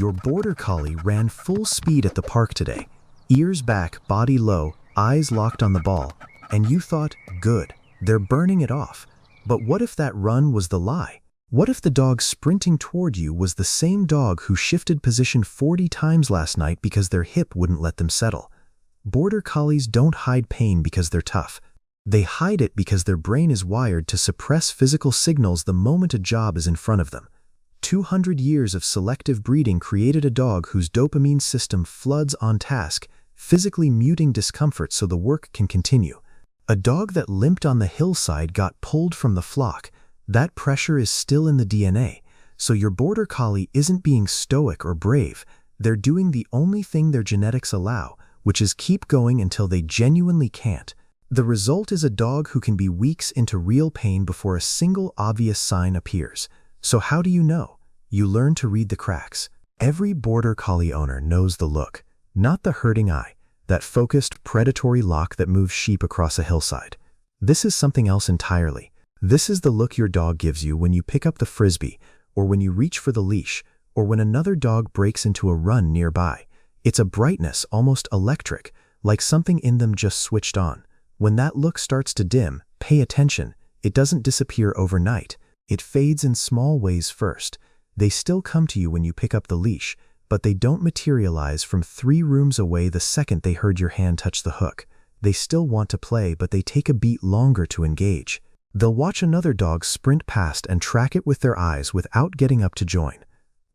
Your Border Collie ran full speed at the park today. Ears back, body low, eyes locked on the ball. And you thought, good, they're burning it off. But what if that run was the lie? What if the dog sprinting toward you was the same dog who shifted position 40 times last night because their hip wouldn't let them settle? Border Collies don't hide pain because they're tough. They hide it because their brain is wired to suppress physical signals the moment a job is in front of them. 200 years of selective breeding created a dog whose dopamine system floods on task, physically muting discomfort so the work can continue. A dog that limped on the hillside got pulled from the flock. That pressure is still in the DNA, so your Border Collie isn't being stoic or brave. They're doing the only thing their genetics allow, which is keep going until they genuinely can't. The result is a dog who can be weeks into real pain before a single obvious sign appears. So how do you know? You learn to read the cracks. Every Border Collie owner knows the look, not the hurting eye, that focused, predatory lock that moves sheep across a hillside. This is something else entirely. This is the look your dog gives you when you pick up the frisbee, or when you reach for the leash, or when another dog breaks into a run nearby. It's a brightness, almost electric, like something in them just switched on. When that look starts to dim, pay attention. It doesn't disappear overnight. It fades in small ways first. They still come to you when you pick up the leash, but they don't materialize from 3 rooms away the second they heard your hand touch the hook. They still want to play, but they take a beat longer to engage. They'll watch another dog sprint past and track it with their eyes without getting up to join.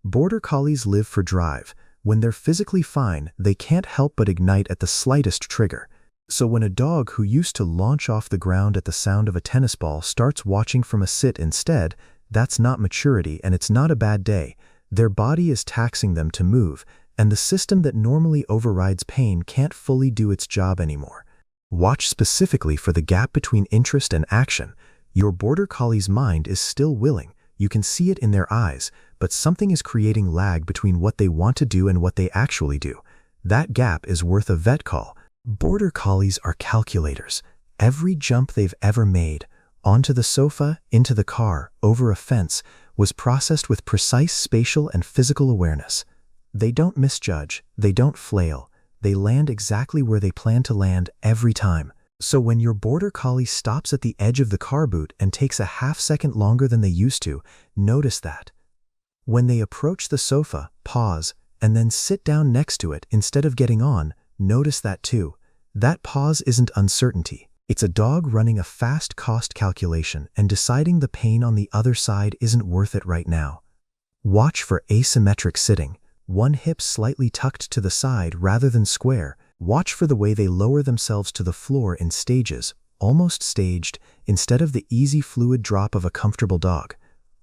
Border Collies live for drive. When they're physically fine, they can't help but ignite at the slightest trigger. So when a dog who used to launch off the ground at the sound of a tennis ball starts watching from a sit instead, that's not maturity and it's not a bad day. Their body is taxing them to move, and the system that normally overrides pain can't fully do its job anymore. Watch specifically for the gap between interest and action. Your Border Collie's mind is still willing. You can see it in their eyes, but something is creating lag between what they want to do and what they actually do. That gap is worth a vet call. Border Collies are calculators. Every jump they've ever made, onto the sofa, into the car, over a fence, was processed with precise spatial and physical awareness. They don't misjudge, they don't flail. They land exactly where they plan to land every time. So when your Border Collie stops at the edge of the car boot and takes a half-second longer than they used to, notice that. When they approach the sofa, pause, and then sit down next to it instead of getting on, notice that too. That pause isn't uncertainty. It's a dog running a fast cost calculation and deciding the pain on the other side isn't worth it right now. Watch for asymmetric sitting. One hip slightly tucked to the side rather than square. Watch for the way they lower themselves to the floor in stages, almost staged, instead of the easy fluid drop of a comfortable dog.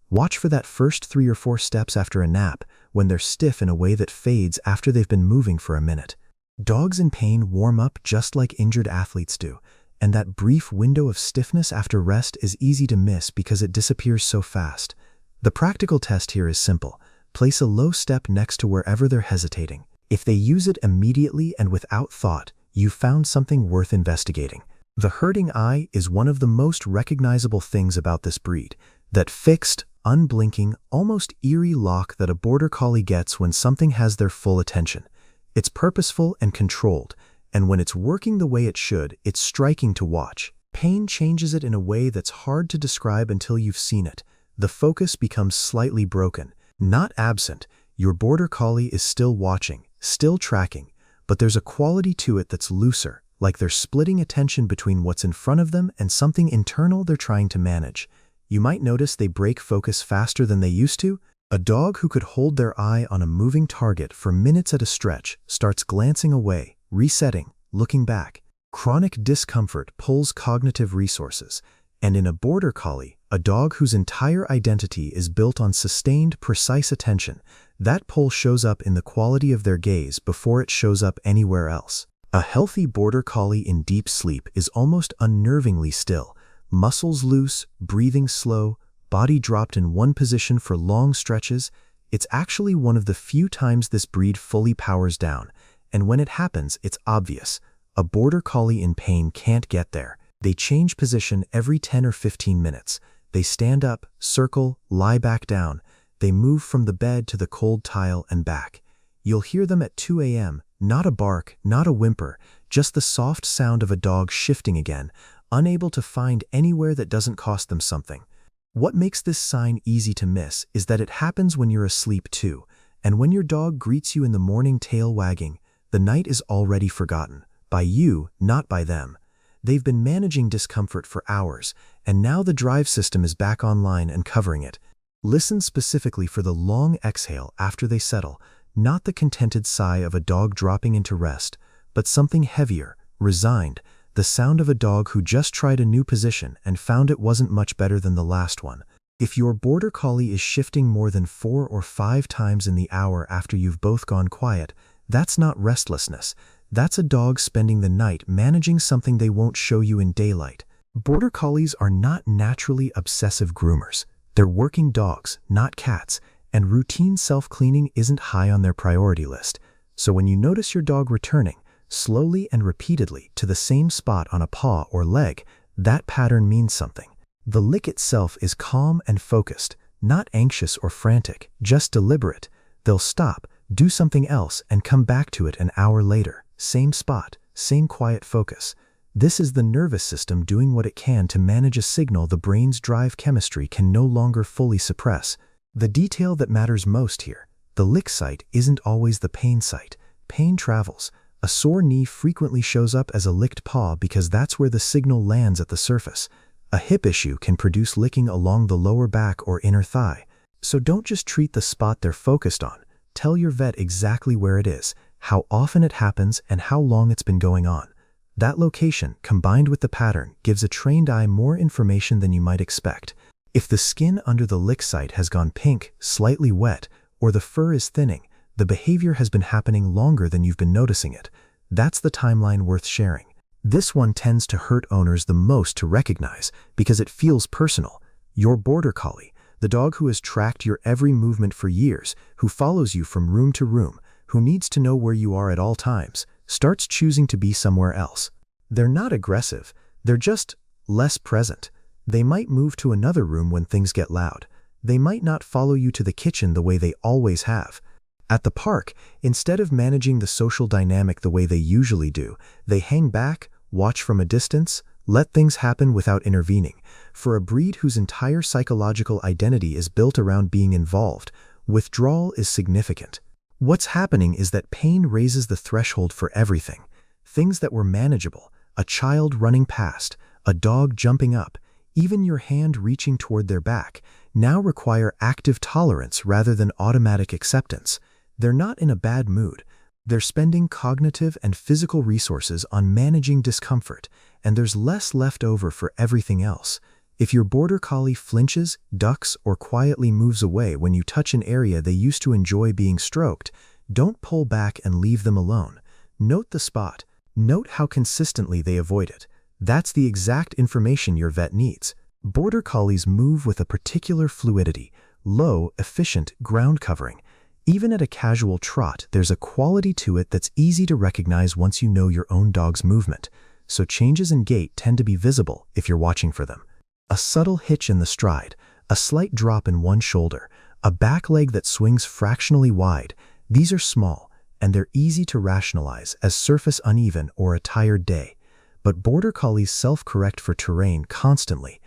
Watch for that first 3 or 4 steps after a nap, when they're stiff in a way that fades after they've been moving for a minute. Dogs in pain warm up just like injured athletes do, and that brief window of stiffness after rest is easy to miss because it disappears so fast. The practical test here is simple. Place a low step next to wherever they're hesitating. If they use it immediately and without thought, you've found something worth investigating. The hurting eye is one of the most recognizable things about this breed. That fixed, unblinking, almost eerie lock that a Border Collie gets when something has their full attention. It's purposeful and controlled, and when it's working the way it should, it's striking to watch. Pain changes it in a way that's hard to describe until you've seen it. The focus becomes slightly broken, not absent. Your Border Collie is still watching, still tracking, but there's a quality to it that's looser, like they're splitting attention between what's in front of them and something internal they're trying to manage. You might notice they break focus faster than they used to. A dog who could hold their eye on a moving target for minutes at a stretch starts glancing away, resetting, looking back. Chronic discomfort pulls cognitive resources, and in a Border Collie, a dog whose entire identity is built on sustained, precise attention, that pull shows up in the quality of their gaze before it shows up anywhere else. A healthy Border Collie in deep sleep is almost unnervingly still, muscles loose, breathing slow, body dropped in one position for long stretches. It's actually one of the few times this breed fully powers down, and when it happens, it's obvious. A Border Collie in pain can't get there. They change position every 10 or 15 minutes. They stand up, circle, lie back down. They move from the bed to the cold tile and back. You'll hear them at 2 a.m., not a bark, not a whimper, just the soft sound of a dog shifting again, unable to find anywhere that doesn't cost them something. What makes this sign easy to miss is that it happens when you're asleep too, and when your dog greets you in the morning tail wagging, the night is already forgotten, by you, not by them. They've been managing discomfort for hours, and now the drive system is back online and covering it. Listen specifically for the long exhale after they settle, not the contented sigh of a dog dropping into rest, but something heavier, resigned, the sound of a dog who just tried a new position and found it wasn't much better than the last one. If your Border Collie is shifting more than 4 or 5 times in the hour after you've both gone quiet, that's not restlessness. That's a dog spending the night managing something they won't show you in daylight. Border Collies are not naturally obsessive groomers. They're working dogs, not cats, and routine self-cleaning isn't high on their priority list. So when you notice your dog returning, slowly and repeatedly, to the same spot on a paw or leg, that pattern means something. The lick itself is calm and focused, not anxious or frantic, just deliberate. They'll stop, do something else, and come back to it an hour later. Same spot, same quiet focus. This is the nervous system doing what it can to manage a signal the brain's drive chemistry can no longer fully suppress. The detail that matters most here, the lick site isn't always the pain site. Pain travels. A sore knee frequently shows up as a licked paw because that's where the signal lands at the surface. A hip issue can produce licking along the lower back or inner thigh. So don't just treat the spot they're focused on. Tell your vet exactly where it is, how often it happens, and how long it's been going on. That location, combined with the pattern, gives a trained eye more information than you might expect. If the skin under the lick site has gone pink, slightly wet, or the fur is thinning, the behavior has been happening longer than you've been noticing it. That's the timeline worth sharing. This one tends to hurt owners the most to recognize because it feels personal. Your Border Collie, the dog who has tracked your every movement for years, who follows you from room to room, who needs to know where you are at all times, starts choosing to be somewhere else. They're not aggressive, they're just less present. They might move to another room when things get loud. They might not follow you to the kitchen the way they always have. At the park, instead of managing the social dynamic the way they usually do, they hang back, watch from a distance, let things happen without intervening. For a breed whose entire psychological identity is built around being involved, withdrawal is significant. What's happening is that pain raises the threshold for everything. Things that were manageable, a child running past, a dog jumping up, even your hand reaching toward their back, now require active tolerance rather than automatic acceptance. They're not in a bad mood. They're spending cognitive and physical resources on managing discomfort, and there's less left over for everything else. If your Border Collie flinches, ducks, or quietly moves away when you touch an area they used to enjoy being stroked, don't pull back and leave them alone. Note the spot. Note how consistently they avoid it. That's the exact information your vet needs. Border Collies move with a particular fluidity, low, efficient ground covering. Even at a casual trot, there's a quality to it that's easy to recognize once you know your own dog's movement. So changes in gait tend to be visible if you're watching for them. A subtle hitch in the stride, a slight drop in one shoulder, a back leg that swings fractionally wide. These are small, and they're easy to rationalize as surface uneven or a tired day. But Border Collies self-correct for terrain constantly.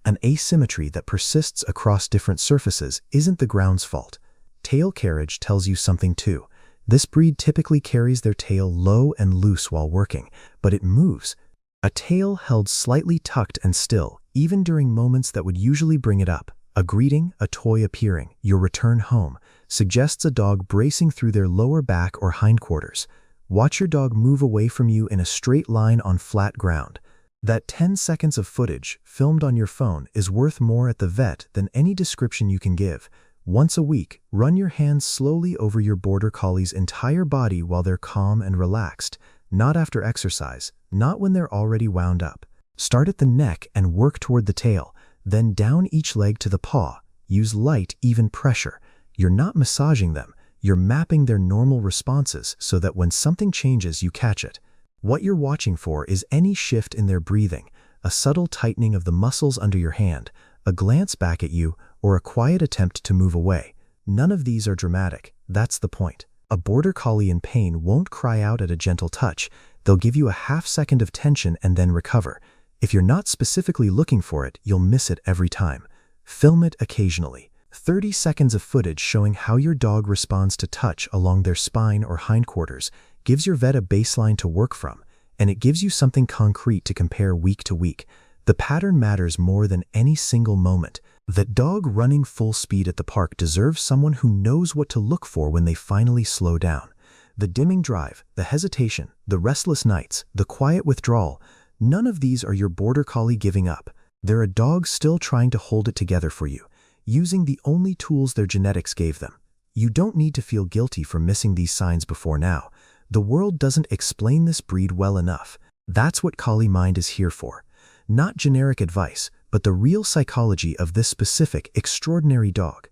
An asymmetry that persists across different surfaces isn't the ground's fault. Tail carriage tells you something too. This breed typically carries their tail low and loose while working, but it moves. A tail held slightly tucked and still, even during moments that would usually bring it up. A greeting, a toy appearing, your return home, suggests a dog bracing through their lower back or hindquarters. Watch your dog move away from you in a straight line on flat ground. That 10 seconds of footage, filmed on your phone, is worth more at the vet than any description you can give. Once a week, run your hands slowly over your Border Collie's entire body while they're calm and relaxed. Not after exercise, not when they're already wound up. Start at the neck and work toward the tail, then down each leg to the paw. Use light, even pressure. You're not massaging them, you're mapping their normal responses so that when something changes, you catch it. What you're watching for is any shift in their breathing, a subtle tightening of the muscles under your hand, a glance back at you, or a quiet attempt to move away. None of these are dramatic. That's the point. A Border Collie in pain won't cry out at a gentle touch. They'll give you a half-second of tension and then recover. If you're not specifically looking for it, you'll miss it every time. Film it occasionally. 30 seconds of footage showing how your dog responds to touch along their spine or hindquarters gives your vet a baseline to work from, and it gives you something concrete to compare week to week. The pattern matters more than any single moment. That dog running full speed at the park deserves someone who knows what to look for when they finally slow down. The dimming drive, the hesitation, the restless nights, the quiet withdrawal, none of these are your Border Collie giving up. They're a dog still trying to hold it together for you, using the only tools their genetics gave them. You don't need to feel guilty for missing these signs before now. The world doesn't explain this breed well enough. That's what Collie Mind is here for. Not generic advice, but the real psychology of this specific, extraordinary dog.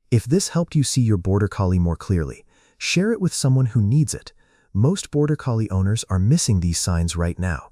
If this helped you see your Border Collie more clearly, share it with someone who needs it. Most Border Collie owners are missing these signs right now.